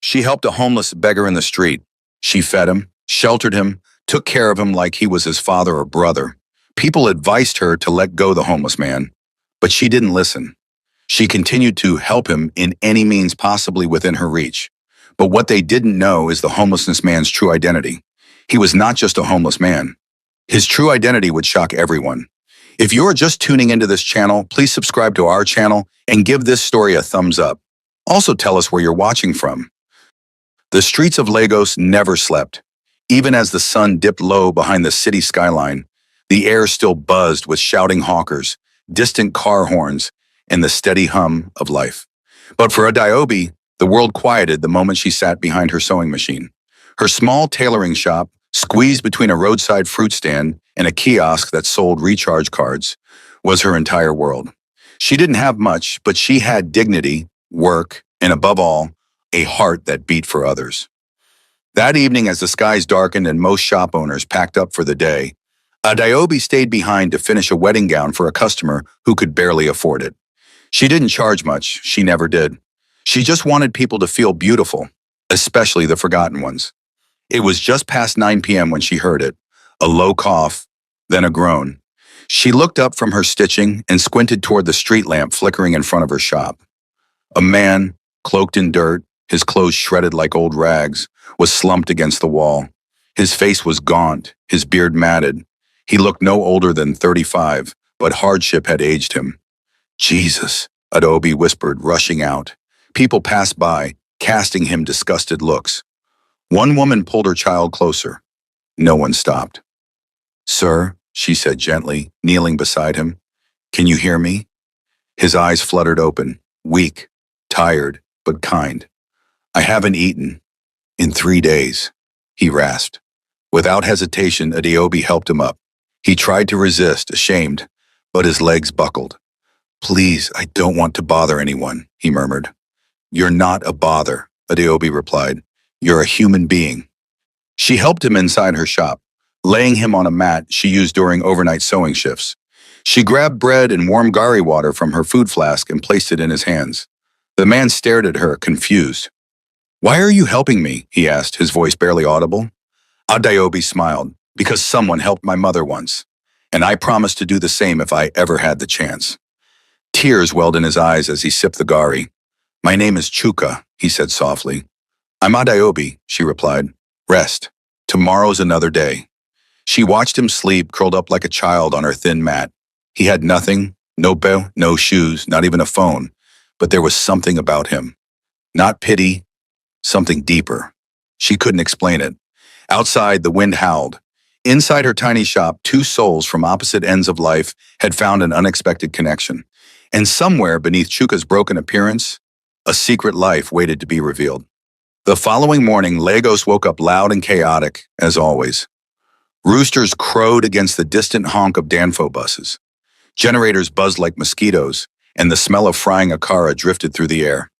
She helped a homeless beggar in the street. She fed him, sheltered him, took care of him like he was his father or brother. People advised her to let go the homeless man, but she didn't listen. She continued to help him in any means possibly within her reach. But what they didn't know is the homelessness man's true identity. He was not just a homeless man. His true identity would shock everyone. If you're just tuning into this channel, please subscribe to our channel and give this story a thumbs up. Also tell us where you're watching from. The streets of Lagos never slept. Even as the sun dipped low behind the city skyline, the air still buzzed with shouting hawkers, distant car horns, and the steady hum of life. But for Adeobi, the world quieted the moment she sat behind her sewing machine. Her small tailoring shop, squeezed between a roadside fruit stand and a kiosk that sold recharge cards, was her entire world. She didn't have much, but she had dignity, work, and above all, a heart that beat for others. That evening, as the skies darkened and most shop owners packed up for the day, Adeobi stayed behind to finish a wedding gown for a customer who could barely afford it. She didn't charge much, she never did. She just wanted people to feel beautiful, especially the forgotten ones. It was just past 9 p.m. when she heard it, a low cough, then a groan. She looked up from her stitching and squinted toward the street lamp flickering in front of her shop. A man, cloaked in dirt, his clothes shredded like old rags, was slumped against the wall. His face was gaunt, his beard matted. He looked no older than 35, but hardship had aged him. "Jesus," Adobe whispered, rushing out. People passed by, casting him disgusted looks. One woman pulled her child closer. No one stopped. "Sir," she said gently, kneeling beside him, "can you hear me?" His eyes fluttered open, weak, tired, but kind. "I haven't eaten in 3 days," he rasped. Without hesitation, Adeobi helped him up. He tried to resist, ashamed, but his legs buckled. "Please, I don't want to bother anyone," he murmured. "You're not a bother," Adeobi replied. "You're a human being." She helped him inside her shop, laying him on a mat she used during overnight sewing shifts. She grabbed bread and warm gari water from her food flask and placed it in his hands. The man stared at her, confused. "Why are you helping me?" he asked, his voice barely audible. Adeobi smiled. "Because someone helped my mother once, and I promised to do the same if I ever had the chance." Tears welled in his eyes as he sipped the gari. "My name is Chuka," he said softly. "I'm Adeobi," she replied. "Rest. Tomorrow's another day." She watched him sleep, curled up like a child on her thin mat. He had nothing, no bell, no shoes, not even a phone, but there was something about him. Not pity, something deeper. She couldn't explain it. Outside, the wind howled. Inside her tiny shop, two souls from opposite ends of life had found an unexpected connection. And somewhere beneath Chuka's broken appearance, a secret life waited to be revealed. The following morning, Lagos woke up loud and chaotic, as always. Roosters crowed against the distant honk of Danfo buses. Generators buzzed like mosquitoes, and the smell of frying akara drifted through the air.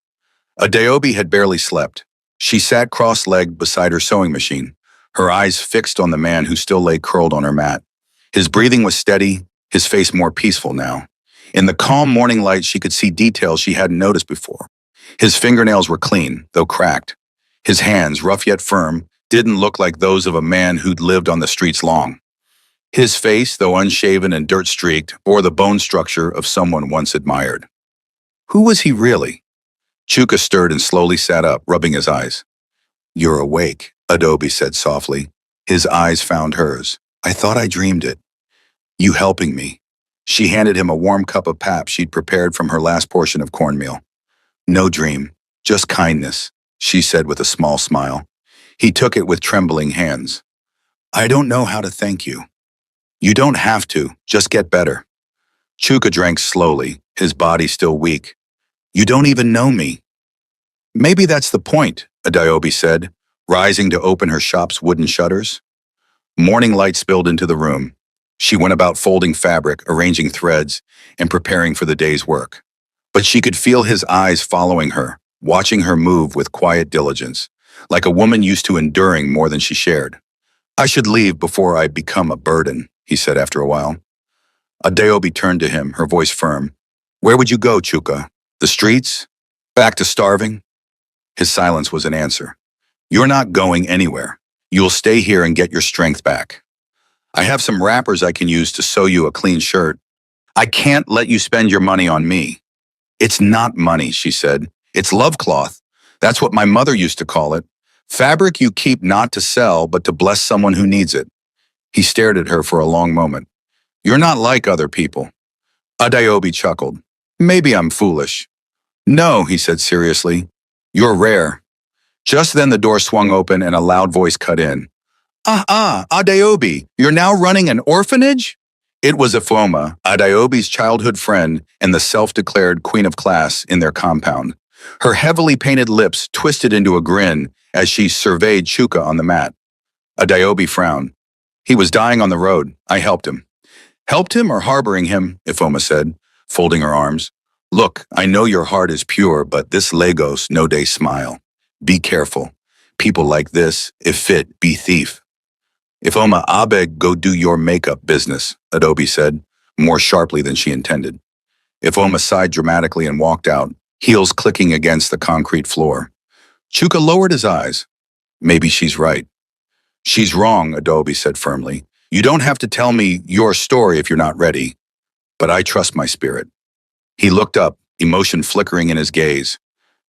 Adeobi had barely slept. She sat cross-legged beside her sewing machine, her eyes fixed on the man who still lay curled on her mat. His breathing was steady, his face more peaceful now. In the calm morning light, she could see details she hadn't noticed before. His fingernails were clean, though cracked. His hands, rough yet firm, didn't look like those of a man who'd lived on the streets long. His face, though unshaven and dirt-streaked, bore the bone structure of someone once admired. Who was he really? Chuka stirred and slowly sat up, rubbing his eyes. "You're awake," Adobe said softly. His eyes found hers. "I thought I dreamed it. You helping me." She handed him a warm cup of pap she'd prepared from her last portion of cornmeal. "No dream, just kindness," she said with a small smile. He took it with trembling hands. "I don't know how to thank you." "You don't have to, just get better." Chuka drank slowly, his body still weak. "You don't even know me." "Maybe that's the point," Adeobi said, rising to open her shop's wooden shutters. Morning light spilled into the room. She went about folding fabric, arranging threads, and preparing for the day's work. But she could feel his eyes following her, watching her move with quiet diligence, like a woman used to enduring more than she shared. "I should leave before I become a burden," he said after a while. Adeobi turned to him, her voice firm. "Where would you go, Chuka? The streets? Back to starving?" His silence was an answer. You're not going anywhere. You'll stay here and get your strength back. I have some wrappers I can use to sew you a clean shirt. I can't let you spend your money on me. It's not money, she said. It's love cloth. That's what my mother used to call it. Fabric you keep not to sell, but to bless someone who needs it. He stared at her for a long moment. You're not like other people. Adeobi chuckled. Maybe I'm foolish. No, he said seriously. You're rare. Just then the door swung open and a loud voice cut in. Adeobi, you're now running an orphanage? It was Ifoma, Adeobi's childhood friend and the self-declared queen of class in their compound. Her heavily painted lips twisted into a grin as she surveyed Chuka on the mat. Adeobi frowned. He was dying on the road. I helped him. Helped him or harboring him, Ifoma said, folding her arms. Look, I know your heart is pure, but this Lagos no day smile. Be careful. People like this, if fit, be thief. Ifoma abeg go do your makeup business, Adobe said, more sharply than she intended. Ifoma sighed dramatically and walked out, heels clicking against the concrete floor. Chuka lowered his eyes. Maybe she's right. She's wrong, Adobe said firmly. You don't have to tell me your story if you're not ready. But I trust my spirit. He looked up, emotion flickering in his gaze.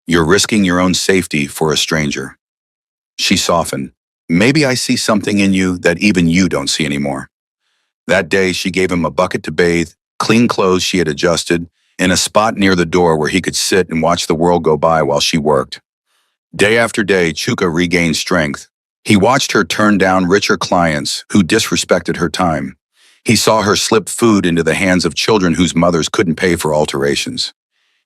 You're risking your own safety for a stranger. She softened. Maybe I see something in you that even you don't see anymore. That day, she gave him a bucket to bathe, clean clothes she had adjusted, and a spot near the door where he could sit and watch the world go by while she worked. Day after day, Chuka regained strength. He watched her turn down richer clients who disrespected her time. He saw her slip food into the hands of children whose mothers couldn't pay for alterations.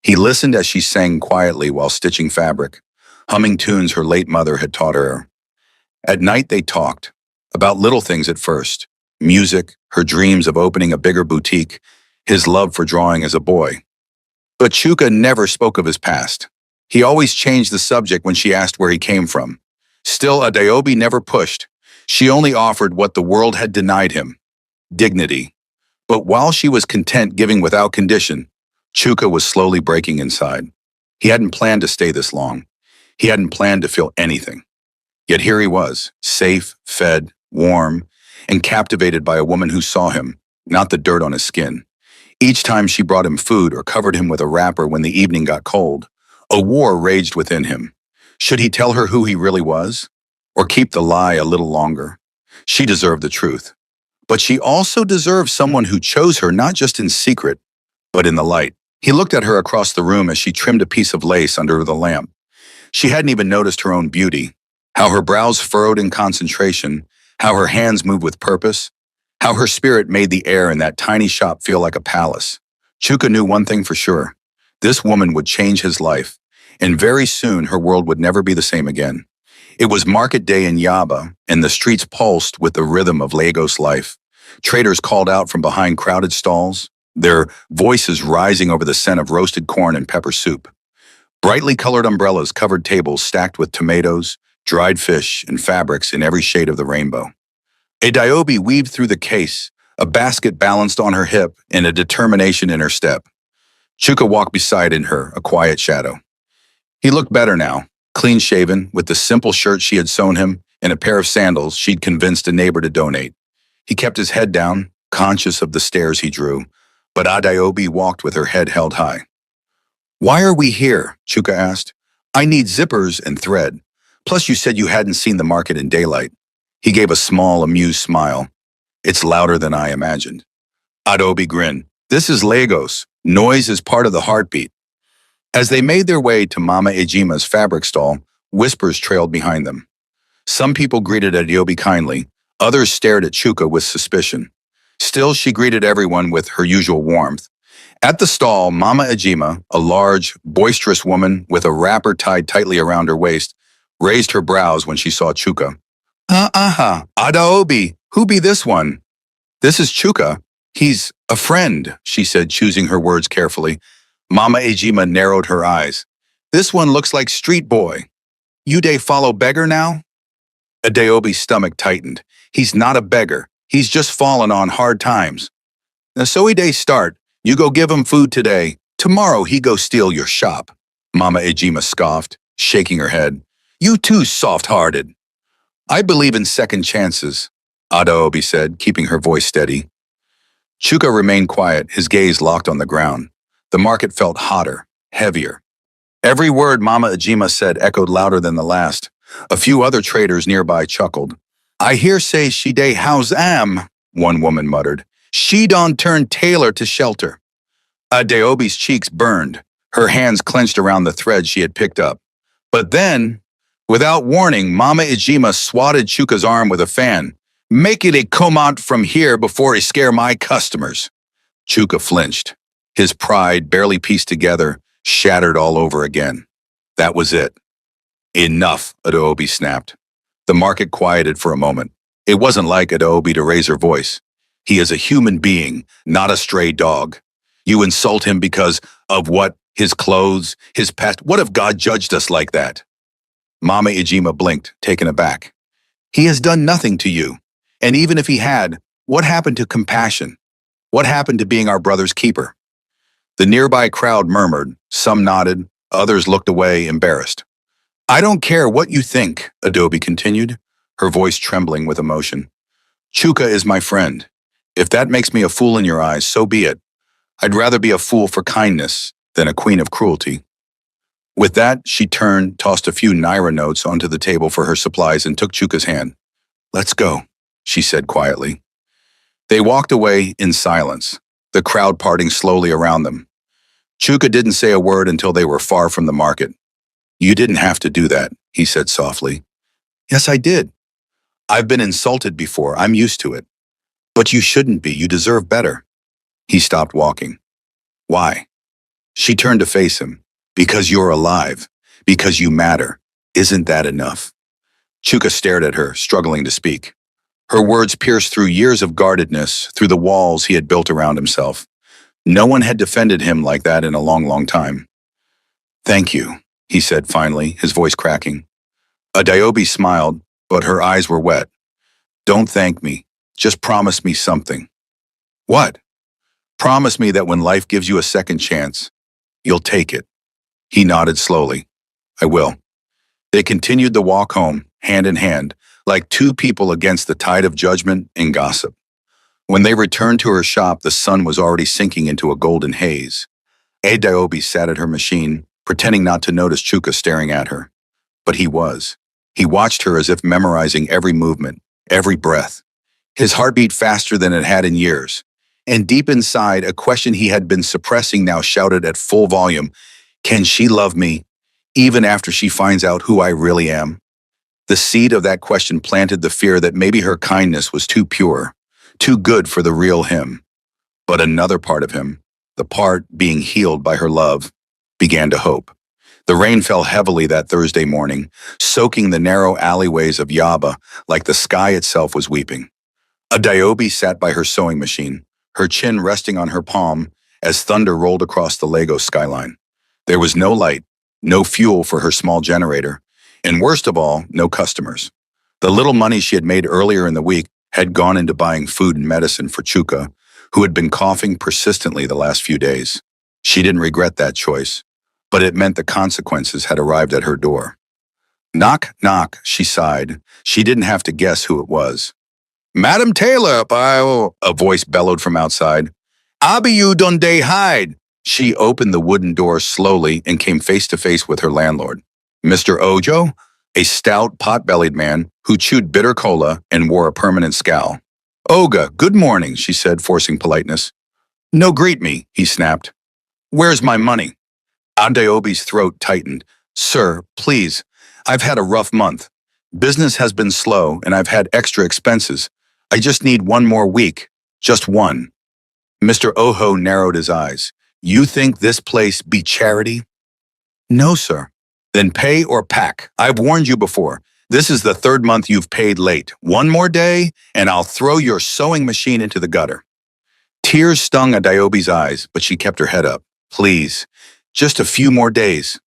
He listened as she sang quietly while stitching fabric, humming tunes her late mother had taught her. At night they talked, about little things at first, music, her dreams of opening a bigger boutique, his love for drawing as a boy. But Chuka never spoke of his past. He always changed the subject when she asked where he came from. Still, Adeobi never pushed. She only offered what the world had denied him, dignity. But while she was content giving without condition, Chuka was slowly breaking inside. He hadn't planned to stay this long. He hadn't planned to feel anything. Yet here he was, safe, fed, warm, and captivated by a woman who saw him, not the dirt on his skin. Each time she brought him food or covered him with a wrapper when the evening got cold, a war raged within him. Should he tell her who he really was? Or keep the lie a little longer? She deserved the truth. But she also deserved someone who chose her not just in secret, but in the light. He looked at her across the room as she trimmed a piece of lace under the lamp. She hadn't even noticed her own beauty, how her brows furrowed in concentration, how her hands moved with purpose, how her spirit made the air in that tiny shop feel like a palace. Chuka knew one thing for sure. This woman would change his life, and very soon her world would never be the same again. It was market day in Yaba, and the streets pulsed with the rhythm of Lagos life. Traders called out from behind crowded stalls, their voices rising over the scent of roasted corn and pepper soup. Brightly colored umbrellas covered tables stacked with tomatoes, dried fish, and fabrics in every shade of the rainbow. A Diobe weaved through the case, a basket balanced on her hip and a determination in her step. Chuka walked beside her, a quiet shadow. He looked better now, clean-shaven, with the simple shirt she had sewn him and a pair of sandals she'd convinced a neighbor to donate. He kept his head down, conscious of the stares he drew, but Adeobi walked with her head held high. Why are we here? Chuka asked. I need zippers and thread. Plus you said you hadn't seen the market in daylight. He gave a small, amused smile. It's louder than I imagined. Adobe grinned. This is Lagos. Noise is part of the heartbeat. As they made their way to Mama Ejima's fabric stall, whispers trailed behind them. Some people greeted Adobe kindly. Others stared at Chuka with suspicion. Still, she greeted everyone with her usual warmth. At the stall, Mama Ejima, a large, boisterous woman with a wrapper tied tightly around her waist, raised her brows when she saw Chuka. Adaobi, who be this one? This is Chuka. He's a friend, she said, choosing her words carefully. Mama Ejima narrowed her eyes. This one looks like street boy. You dey follow beggar now? Adeobi's stomach tightened. He's not a beggar. He's just fallen on hard times. Now so he dey start. You go give him food today. Tomorrow he go steal your shop. Mama Ejima scoffed. shaking her head. You too soft-hearted. I believe in second chances, Adaobi said, keeping her voice steady. Chuka remained quiet, his gaze locked on the ground. The market felt hotter, heavier. Every word Mama Ajima said echoed louder than the last. A few other traders nearby chuckled. I hear say she day house am, one woman muttered. She don't turn tailor to shelter. Adaobi's cheeks burned, her hands clenched around the thread she had picked up. But then, without warning, Mama Ijima swatted Chuka's arm with a fan. Make it a come from here before he scare my customers. Chuka flinched. His pride, barely pieced together, shattered all over again. That was it. Enough, Adaobi snapped. The market quieted for a moment. It wasn't like Adaobi to raise her voice. He is a human being, not a stray dog. You insult him because of what? His clothes, his past. What if God judged us like that? Mama Ijima blinked, taken aback. He has done nothing to you. And even if he had, what happened to compassion? What happened to being our brother's keeper? The nearby crowd murmured, some nodded, others looked away, embarrassed. I don't care what you think, Adobe continued, her voice trembling with emotion. Chuka is my friend. If that makes me a fool in your eyes, so be it. I'd rather be a fool for kindness than a queen of cruelty. With that, she turned, tossed a few naira notes onto the table for her supplies and took Chuka's hand. Let's go, she said quietly. They walked away in silence, the crowd parting slowly around them. Chuka didn't say a word until they were far from the market. You didn't have to do that, he said softly. Yes, I did. I've been insulted before, I'm used to it. But you shouldn't be, you deserve better. He stopped walking. Why? She turned to face him. Because you're alive. Because you matter. Isn't that enough? Chuka stared at her, struggling to speak. Her words pierced through years of guardedness, through the walls he had built around himself. No one had defended him like that in a long, long time. Thank you, he said finally, his voice cracking. Adaobi smiled, but her eyes were wet. Don't thank me. Just promise me something. What? Promise me that when life gives you a second chance, you'll take it. He nodded slowly. I will. They continued the walk home, hand in hand, like two people against the tide of judgment and gossip. When they returned to her shop, the sun was already sinking into a golden haze. Adaobi sat at her machine, pretending not to notice Chuka staring at her. But he was. He watched her as if memorizing every movement, every breath. His heart beat faster than it had in years. And deep inside, a question he had been suppressing now shouted at full volume, can she love me, even after she finds out who I really am? The seed of that question planted the fear that maybe her kindness was too pure, too good for the real him. But another part of him, the part being healed by her love, began to hope. The rain fell heavily that Thursday morning, soaking the narrow alleyways of Yaba like the sky itself was weeping. Adaobi sat by her sewing machine, her chin resting on her palm as thunder rolled across the Lagos skyline. There was no light, no fuel for her small generator, and worst of all, no customers. The little money she had made earlier in the week had gone into buying food and medicine for Chuka, who had been coughing persistently the last few days. She didn't regret that choice, but it meant the consequences had arrived at her door. Knock, knock, she sighed. She didn't have to guess who it was. Madam Taylor, a voice bellowed from outside. Abiyu donde hide? She opened the wooden door slowly and came face to face with her landlord. Mr. Ojo, a stout, pot-bellied man who chewed bitter cola and wore a permanent scowl. Oga, good morning, she said, forcing politeness. No, greet me, he snapped. Where's my money? Adaobi's throat tightened. Sir, please, I've had a rough month. Business has been slow and I've had extra expenses. I just need one more week. Just one. Mr. Ojo narrowed his eyes. You think this place be charity? No, sir. Then pay or pack. I've warned you before. This is the third month you've paid late. One more day, and I'll throw your sewing machine into the gutter. Tears stung Adaobi's eyes, but she kept her head up. Please, just a few more days.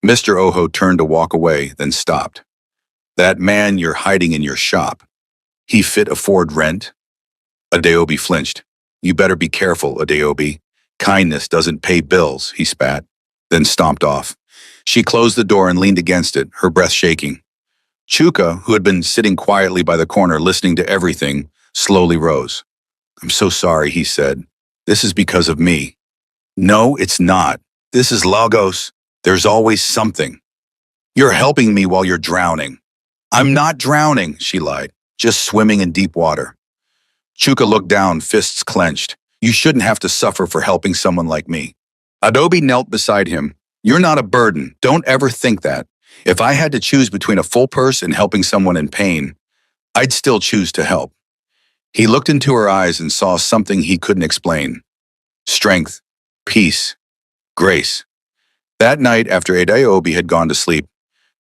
Mr. Ojo turned to walk away, then stopped. That man you're hiding in your shop, he fit afford rent? Adaobi flinched. You better be careful, Adaobi. Kindness doesn't pay bills, he spat, then stomped off. She closed the door and leaned against it, her breath shaking. Chuka, who had been sitting quietly by the corner listening to everything, slowly rose. "I'm so sorry," he said. "This is because of me." "No, it's not. This is Lagos. There's always something. You're helping me while you're drowning." "I'm not drowning," she lied, "just swimming in deep water." Chuka looked down, fists clenched. "You shouldn't have to suffer for helping someone like me." Adobe knelt beside him. "You're not a burden. Don't ever think that. If I had to choose between a full purse and helping someone in pain, I'd still choose to help." He looked into her eyes and saw something he couldn't explain. Strength, peace, grace. That night, after Adeobi had gone to sleep,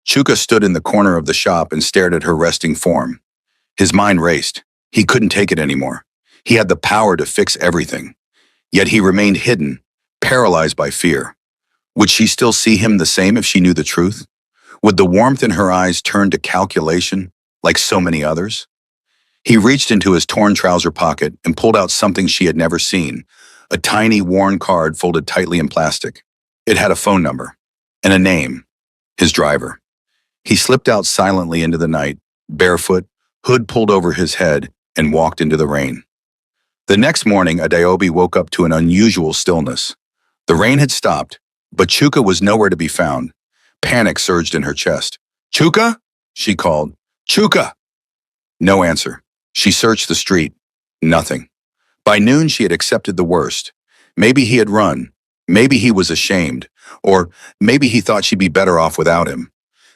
Chuka stood in the corner of the shop and stared at her resting form. His mind raced. He couldn't take it anymore. He had the power to fix everything. Yet he remained hidden, paralyzed by fear. Would she still see him the same if she knew the truth? Would the warmth in her eyes turn to calculation, like so many others? He reached into his torn trouser pocket and pulled out something she had never seen, a tiny, worn card folded tightly in plastic. It had a phone number and a name, his driver. He slipped out silently into the night, barefoot, hood pulled over his head, and walked into the rain. The next morning, Adeobi woke up to an unusual stillness. The rain had stopped, but Chuka was nowhere to be found. Panic surged in her chest. "Chuka?" she called. "Chuka!" No answer. She searched the street. Nothing. By noon, she had accepted the worst. Maybe he had run. Maybe he was ashamed. Or maybe he thought she'd be better off without him.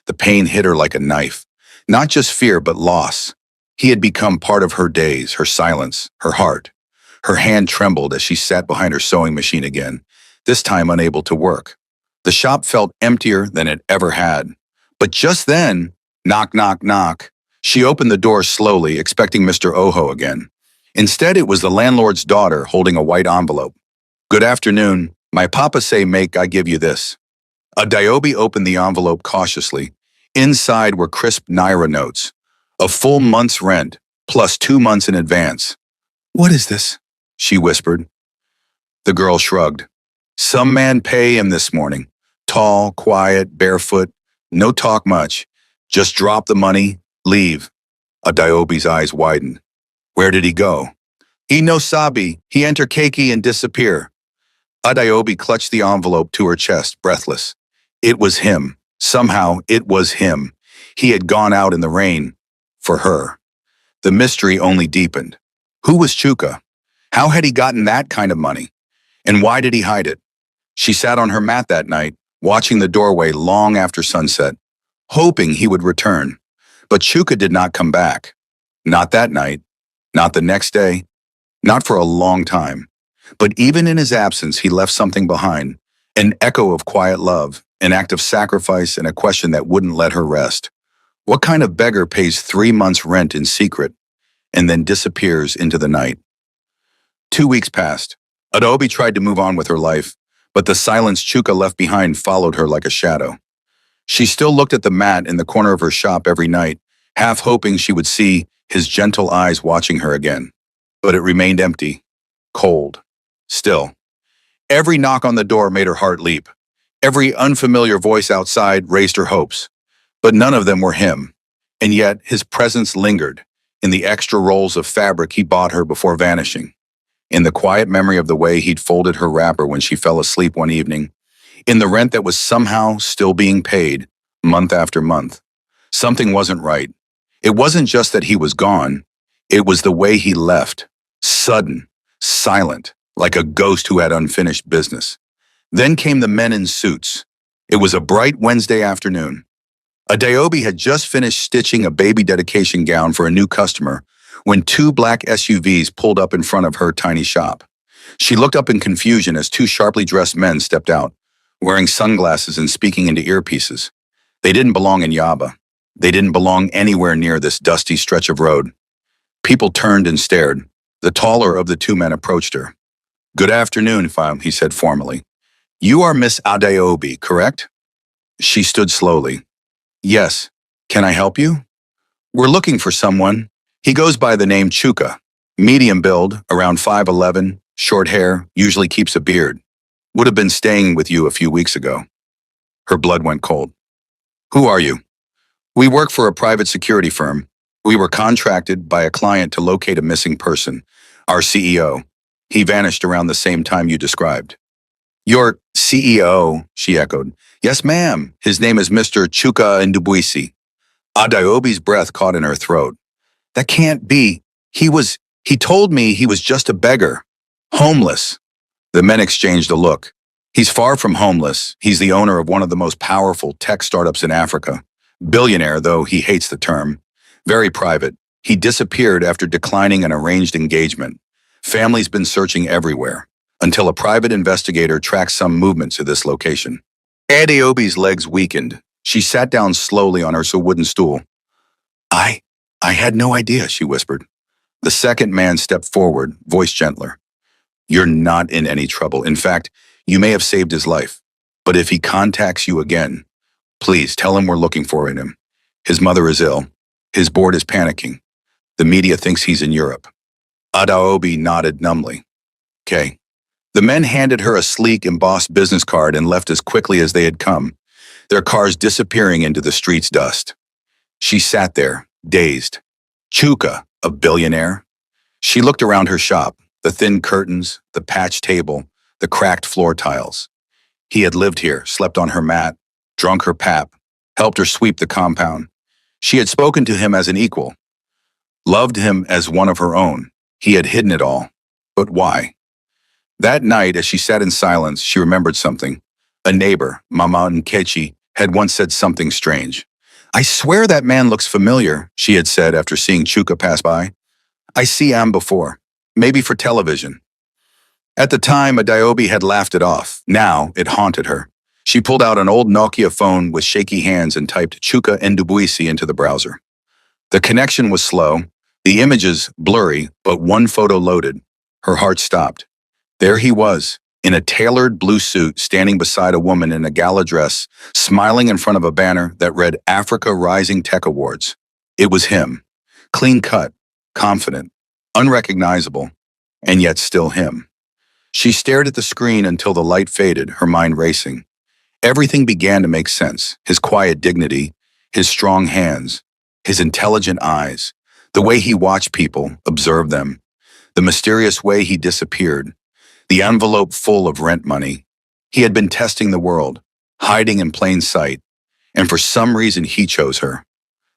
The pain hit her like a knife. Not just fear, but loss. He had become part of her days, her silence, her heart. Her hand trembled as she sat behind her sewing machine again, this time unable to work. The shop felt emptier than it ever had. But just then, knock, knock, knock. She opened the door slowly, expecting Mr. Oho again. Instead, it was the landlord's daughter holding a white envelope. "Good afternoon. My papa say make I give you this." Adeobi opened the envelope cautiously. Inside were crisp Naira notes. A full month's rent, plus 2 months in advance. "What is this?" she whispered. The girl shrugged. "Some man pay him this morning. Tall, quiet, barefoot, no talk much. Just drop the money, leave." Adeobi's eyes widened. "Where did he go?" "He no sabi. He enter keiki and disappear." Adeobi clutched the envelope to her chest, breathless. It was him. Somehow, it was him. He had gone out in the rain. For her. The mystery only deepened. Who was Chuka? How had he gotten that kind of money? And why did he hide it? She sat on her mat that night, watching the doorway long after sunset, hoping he would return. But Chuka did not come back. Not that night. Not the next day. Not for a long time. But even in his absence, he left something behind. An echo of quiet love, an act of sacrifice, and a question that wouldn't let her rest. What kind of beggar pays 3 months' rent in secret and then disappears into the night? 2 weeks passed. Adobe tried to move on with her life, but the silence Chuka left behind followed her like a shadow. She still looked at the mat in the corner of her shop every night, half hoping she would see his gentle eyes watching her again. But it remained empty, cold, still. Every knock on the door made her heart leap. Every unfamiliar voice outside raised her hopes. But none of them were him. And yet his presence lingered, in the extra rolls of fabric he bought her before vanishing, in the quiet memory of the way he'd folded her wrapper when she fell asleep one evening, in the rent that was somehow still being paid, month after month. Something wasn't right. It wasn't just that he was gone. It was the way he left. Sudden, silent, like a ghost who had unfinished business. Then came the men in suits. It was a bright Wednesday afternoon. Adeobi had just finished stitching a baby dedication gown for a new customer when 2 black SUVs pulled up in front of her tiny shop. She looked up in confusion as 2 sharply dressed men stepped out, wearing sunglasses and speaking into earpieces. They didn't belong in Yaba. They didn't belong anywhere near this dusty stretch of road. People turned and stared. The taller of the 2 men approached her. "Good afternoon, he said formally. You are Miss Adeobi, correct?" She stood slowly. "Yes. Can I help you?" "We're looking for someone. He goes by the name Chuka. Medium build, around 5'11", short hair, usually keeps a beard. Would have been staying with you a few weeks ago." Her blood went cold. Who are you? We work for a private security firm. We were contracted by a client to locate a missing person. Our CEO. He vanished around the same time you described. Your CEO, she echoed. Yes, ma'am. His name is Mr. Chuka Ndubuisi. Adaobi's breath caught in her throat. That can't be. He told me he was just a beggar. Homeless. The men exchanged a look. He's far from homeless. He's the owner of one of the most powerful tech startups in Africa. Billionaire, though he hates the term. Very private. He disappeared after declining an arranged engagement. Family's been searching everywhere, until a private investigator tracked some movement to this location. Adeobi's legs weakened. She sat down slowly on her wooden stool. I had no idea, she whispered. The second man stepped forward, voice gentler. You're not in any trouble. In fact, you may have saved his life. But if he contacts you again, please tell him we're looking for him. His mother is ill. His board is panicking. The media thinks he's in Europe. Adaobi nodded numbly. Okay. The men handed her a sleek, embossed business card and left as quickly as they had come, their cars disappearing into the street's dust. She sat there, dazed. Chuka, a billionaire? She looked around her shop, the thin curtains, the patched table, the cracked floor tiles. He had lived here, slept on her mat, drunk her pap, helped her sweep the compound. She had spoken to him as an equal, loved him as one of her own. He had hidden it all. But why? That night, as she sat in silence, she remembered something. A neighbor, Mama Nkechi, had once said something strange. I swear that man looks familiar, she had said after seeing Chuka pass by. I see him before, maybe for television. At the time, Adaobi had laughed it off. Now, it haunted her. She pulled out an old Nokia phone with shaky hands and typed Chuka Ndubuisi into the browser. The connection was slow, the images blurry, but one photo loaded. Her heart stopped. There he was, in a tailored blue suit, standing beside a woman in a gala dress, smiling in front of a banner that read Africa Rising Tech Awards. It was him, clean-cut, confident, unrecognizable, and yet still him. She stared at the screen until the light faded, her mind racing. Everything began to make sense. His quiet dignity, his strong hands, his intelligent eyes, the way he watched people, observed them, the mysterious way he disappeared, the envelope full of rent money. He had been testing the world, hiding in plain sight, and for some reason he chose her.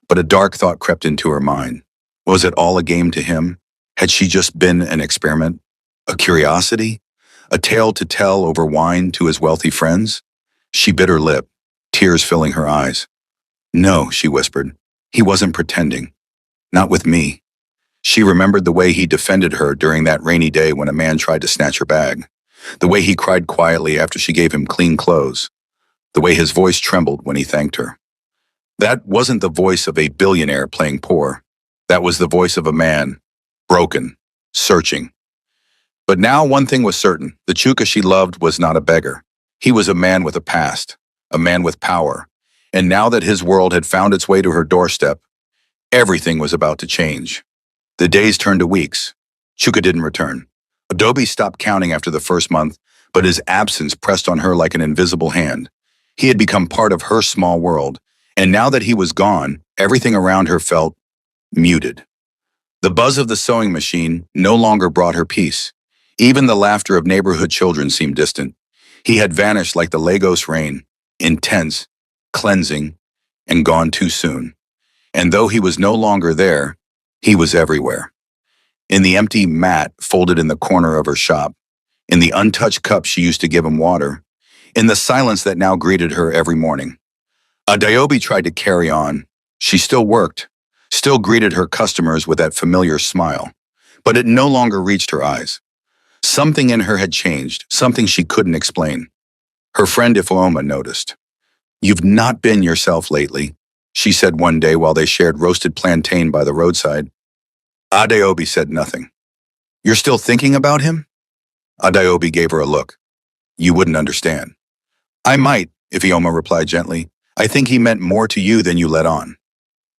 But a dark thought crept into her mind. Was it all a game to him? Had she just been an experiment? A curiosity? A tale to tell over wine to his wealthy friends? She bit her lip, tears filling her eyes. No, she whispered. He wasn't pretending. Not with me. She remembered the way he defended her during that rainy day when a man tried to snatch her bag, the way he cried quietly after she gave him clean clothes, the way his voice trembled when he thanked her. That wasn't the voice of a billionaire playing poor. That was the voice of a man, broken, searching. But now one thing was certain. The Chuka she loved was not a beggar. He was a man with a past, a man with power. And now that his world had found its way to her doorstep, everything was about to change. The days turned to weeks. Chuka didn't return. Adobe stopped counting after the first month, but his absence pressed on her like an invisible hand. He had become part of her small world, and now that he was gone, everything around her felt muted. The buzz of the sewing machine no longer brought her peace. Even the laughter of neighborhood children seemed distant. He had vanished like the Lagos rain, intense, cleansing, and gone too soon. And though he was no longer there, he was everywhere. In the empty mat folded in the corner of her shop, in the untouched cup she used to give him water, in the silence that now greeted her every morning. Adaobi tried to carry on. She still worked, still greeted her customers with that familiar smile, but it no longer reached her eyes. Something in her had changed, something she couldn't explain. Her friend Ifeoma noticed. You've not been yourself lately, she said one day while they shared roasted plantain by the roadside. Adaobi said nothing. You're still thinking about him? Adaobi gave her a look. You wouldn't understand. I might, Ifeoma replied gently. I think he meant more to you than you let on.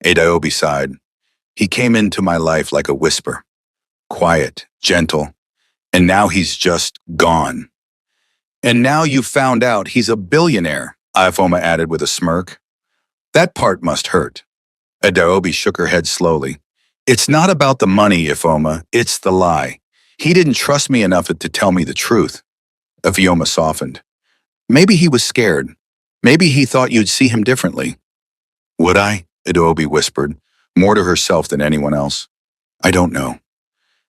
Adaobi sighed. He came into my life like a whisper. Quiet, gentle, and now he's just gone. And now you've found out he's a billionaire. Ifoma added with a smirk. That part must hurt. Adeobi shook her head slowly. It's not about the money, Ifoma, it's the lie. He didn't trust me enough to tell me the truth. Ifeoma softened. Maybe he was scared. Maybe he thought you'd see him differently. Would I? Adeobi whispered, more to herself than anyone else. I don't know.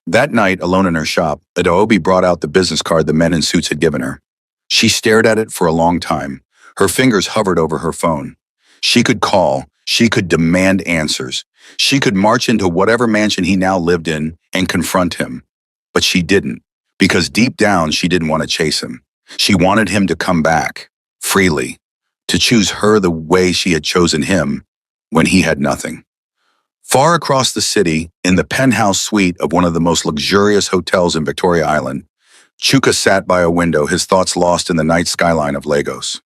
That night, alone in her shop, Adeobi brought out the business card the men in suits had given her. She stared at it for a long time. Her fingers hovered over her phone. She could call. She could demand answers. She could march into whatever mansion he now lived in and confront him. But she didn't, because deep down she didn't want to chase him. She wanted him to come back, freely, to choose her the way she had chosen him when he had nothing. Far across the city, in the penthouse suite of one of the most luxurious hotels in Victoria Island, Chuka sat by a window, his thoughts lost in the night skyline of Lagos.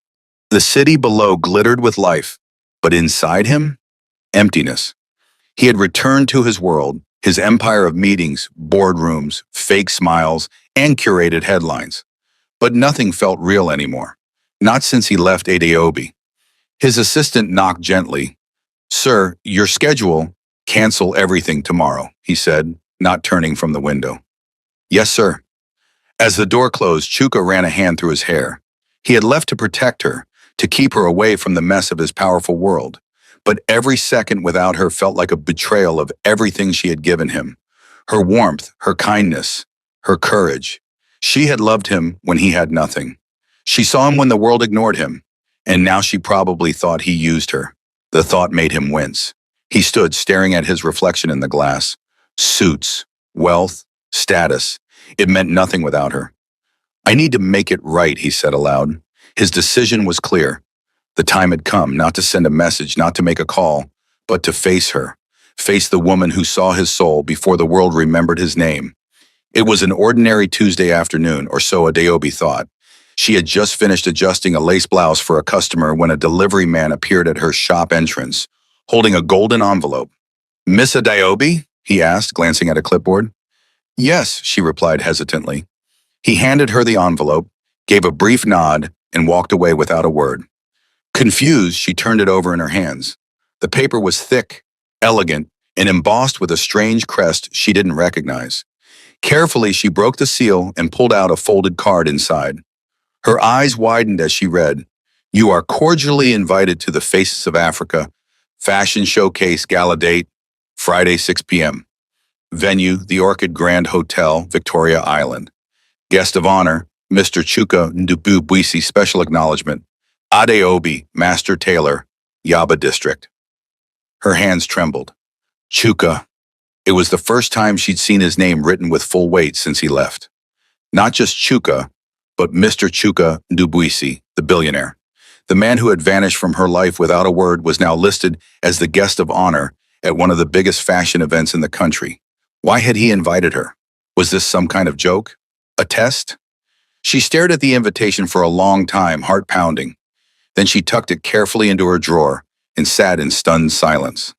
The city below glittered with life, but inside him, emptiness. He had returned to his world, his empire of meetings, boardrooms, fake smiles, and curated headlines. But nothing felt real anymore, not since he left Adeobi. His assistant knocked gently. Sir, your schedule. Cancel everything tomorrow, he said, not turning from the window. Yes, sir. As the door closed, Chuka ran a hand through his hair. He had left to protect her, to keep her away from the mess of his powerful world. But every second without her felt like a betrayal of everything she had given him. Her warmth, her kindness, her courage. She had loved him when he had nothing. She saw him when the world ignored him, and now she probably thought he used her. The thought made him wince. He stood staring at his reflection in the glass. Suits, wealth, status. It meant nothing without her. I need to make it right, he said aloud. His decision was clear. The time had come, not to send a message, not to make a call, but to face her. Face the woman who saw his soul before the world remembered his name. It was an ordinary Tuesday afternoon, or so Adeobi thought. She had just finished adjusting a lace blouse for a customer when a delivery man appeared at her shop entrance, holding a golden envelope. Miss Adeobi? He asked, glancing at a clipboard. Yes, she replied hesitantly. He handed her the envelope, gave a brief nod, and walked away without a word. Confused, she turned it over in her hands. The paper was thick, elegant, and embossed with a strange crest she didn't recognize. Carefully, she broke the seal and pulled out a folded card inside. Her eyes widened as she read, You are cordially invited to the Faces of Africa Fashion Showcase Gala Date, Friday 6 p.m. Venue, the Orchid Grand Hotel, Victoria Island. Guest of honor, Mr. Chuka Ndububuisi, special acknowledgement. Adeobi, Master Tailor, Yaba District. Her hands trembled. Chuka. It was the first time she'd seen his name written with full weight since he left. Not just Chuka, but Mr. Chuka Ndubuisi, the billionaire. The man who had vanished from her life without a word was now listed as the guest of honor at one of the biggest fashion events in the country. Why had he invited her? Was this some kind of joke? A test? She stared at the invitation for a long time, heart pounding. Then she tucked it carefully into her drawer and sat in stunned silence.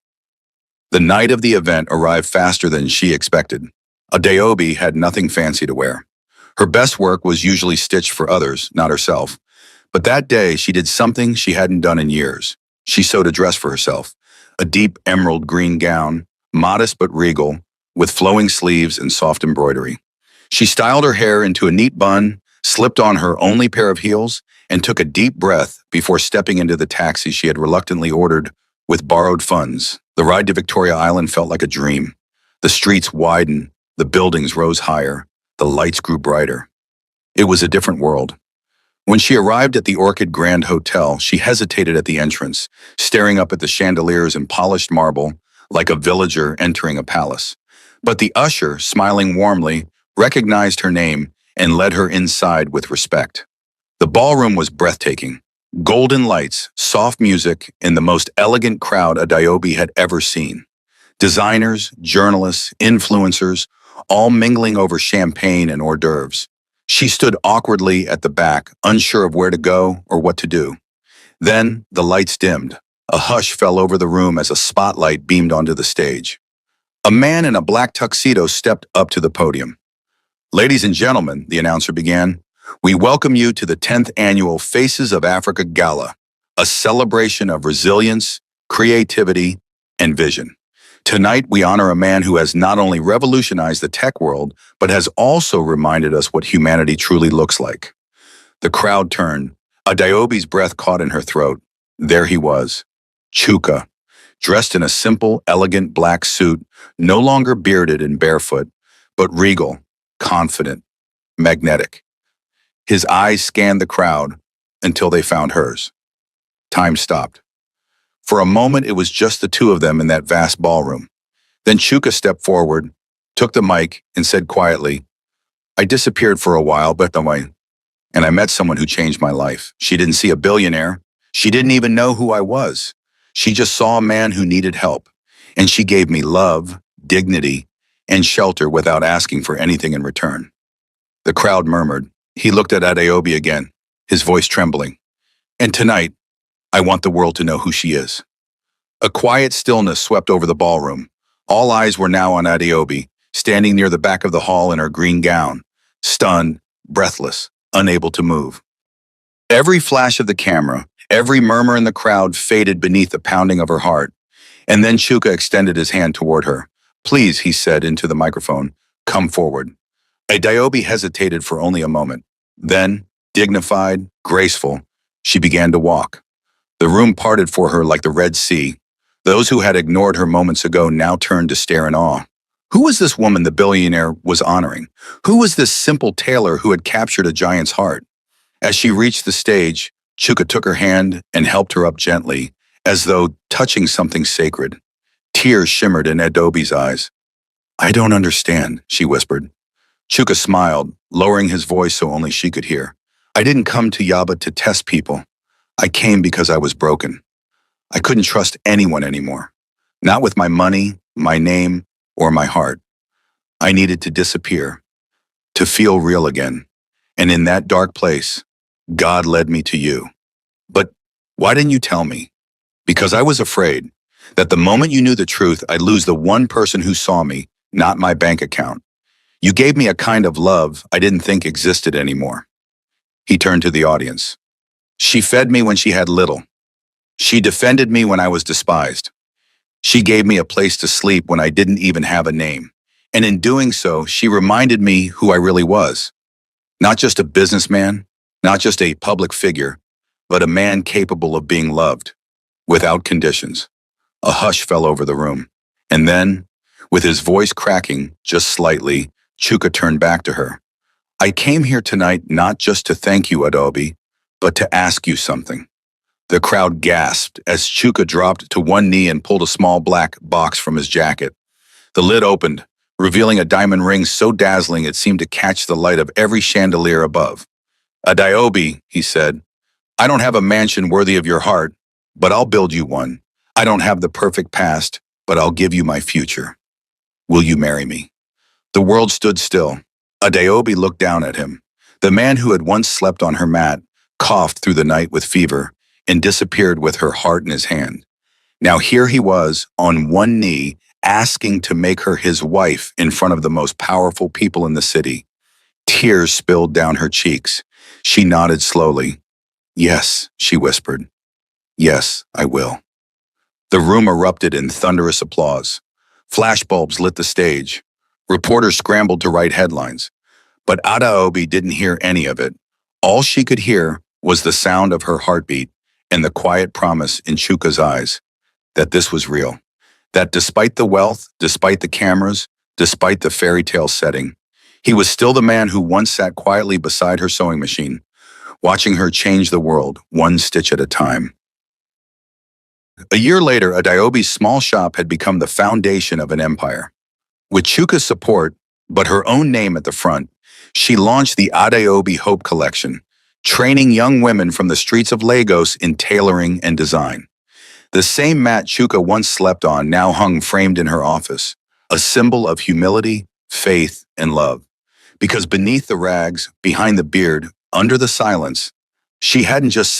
The night of the event arrived faster than she expected. Adeobi had nothing fancy to wear. Her best work was usually stitched for others, not herself. But that day, she did something she hadn't done in years. She sewed a dress for herself, a deep emerald green gown, modest but regal, with flowing sleeves and soft embroidery. She styled her hair into a neat bun, slipped on her only pair of heels, and took a deep breath before stepping into the taxi she had reluctantly ordered with borrowed funds. The ride to Victoria Island felt like a dream. The streets widened, the buildings rose higher, the lights grew brighter. It was a different world. When she arrived at the Orchid Grand Hotel, she hesitated at the entrance, staring up at the chandeliers and polished marble like a villager entering a palace. But the usher, smiling warmly, recognized her name and led her inside with respect. The ballroom was breathtaking. Golden lights, soft music, and the most elegant crowd Adeobi had ever seen. Designers, journalists, influencers, all mingling over champagne and hors d'oeuvres. She stood awkwardly at the back, unsure of where to go or what to do. Then the lights dimmed. A hush fell over the room as a spotlight beamed onto the stage. A man in a black tuxedo stepped up to the podium. Ladies and gentlemen, the announcer began, we welcome you to the 10th annual Faces of Africa Gala. a celebration of resilience, creativity, and vision. Tonight, we honor a man who has not only revolutionized the tech world, but has also reminded us what humanity truly looks like. The crowd turned. Adeobi's breath caught in her throat. There he was, Chuka, dressed in a simple, elegant black suit, no longer bearded and barefoot, but regal, confident, magnetic. His eyes scanned the crowd until they found hers. Time stopped. For a moment, it was just the two of them in that vast ballroom. Then Chuka stepped forward, took the mic, and said quietly, "I disappeared for a while, and I met someone who changed my life. She didn't see a billionaire. She didn't even know who I was. She just saw a man who needed help. And she gave me love, dignity, and shelter without asking for anything in return." The crowd murmured. He looked at Adeobi again, his voice trembling. "And tonight, I want the world to know who she is." A quiet stillness swept over the ballroom. All eyes were now on Adeobi, standing near the back of the hall in her green gown, stunned, breathless, unable to move. Every flash of the camera, every murmur in the crowd faded beneath the pounding of her heart. And then Chuka extended his hand toward her. "Please," he said into the microphone, "come forward." Adeobi hesitated for only a moment. Then, dignified, graceful, she began to walk. The room parted for her like the Red Sea. Those who had ignored her moments ago now turned to stare in awe. Who was this woman the billionaire was honoring? Who was this simple tailor who had captured a giant's heart? As she reached the stage, Chuka took her hand and helped her up gently, as though touching something sacred. Tears shimmered in Adobe's eyes. "I don't understand," she whispered. Chuka smiled, lowering his voice so only she could hear. "I didn't come to Yaba to test people. I came because I was broken. I couldn't trust anyone anymore. Not with my money, my name, or my heart. I needed to disappear, to feel real again. And in that dark place, God led me to you. But why didn't you tell me? Because I was afraid that the moment you knew the truth, I'd lose the one person who saw me, not my bank account. You gave me a kind of love I didn't think existed anymore." He turned to the audience. "She fed me when she had little. She defended me when I was despised. She gave me a place to sleep when I didn't even have a name. And in doing so, she reminded me who I really was. Not just a businessman, not just a public figure, but a man capable of being loved, without conditions." A hush fell over the room. And then, with his voice cracking just slightly, Chuka turned back to her. "I came here tonight not just to thank you, Adobe, but to ask you something." The crowd gasped as Chuka dropped to one knee and pulled a small black box from his jacket. The lid opened, revealing a diamond ring so dazzling it seemed to catch the light of every chandelier above. "Adeobi," he said, "I don't have a mansion worthy of your heart, but I'll build you one. I don't have the perfect past, but I'll give you my future. Will you marry me?" The world stood still. Adeobi looked down at him. The man who had once slept on her mat, coughed through the night with fever, and disappeared with her heart in his hand. Now here he was, on one knee, asking to make her his wife in front of the most powerful people in the city. Tears spilled down her cheeks. She nodded slowly. "Yes," she whispered. "Yes, I will." The room erupted in thunderous applause. Flashbulbs lit the stage. Reporters scrambled to write headlines. But Adeobi didn't hear any of it. All she could hear was the sound of her heartbeat and the quiet promise in Chuka's eyes that this was real. That despite the wealth, despite the cameras, despite the fairy tale setting, he was still the man who once sat quietly beside her sewing machine, watching her change the world, one stitch at a time. A year later, Adeobi's small shop had become the foundation of an empire. With Chuka's support, but her own name at the front, she launched the Adeobi Hope Collection, training young women from the streets of Lagos in tailoring and design. The same mat Chuka once slept on now hung framed in her office, a symbol of humility, faith, and love. Because beneath the rags, behind the beard, under the silence, she hadn't just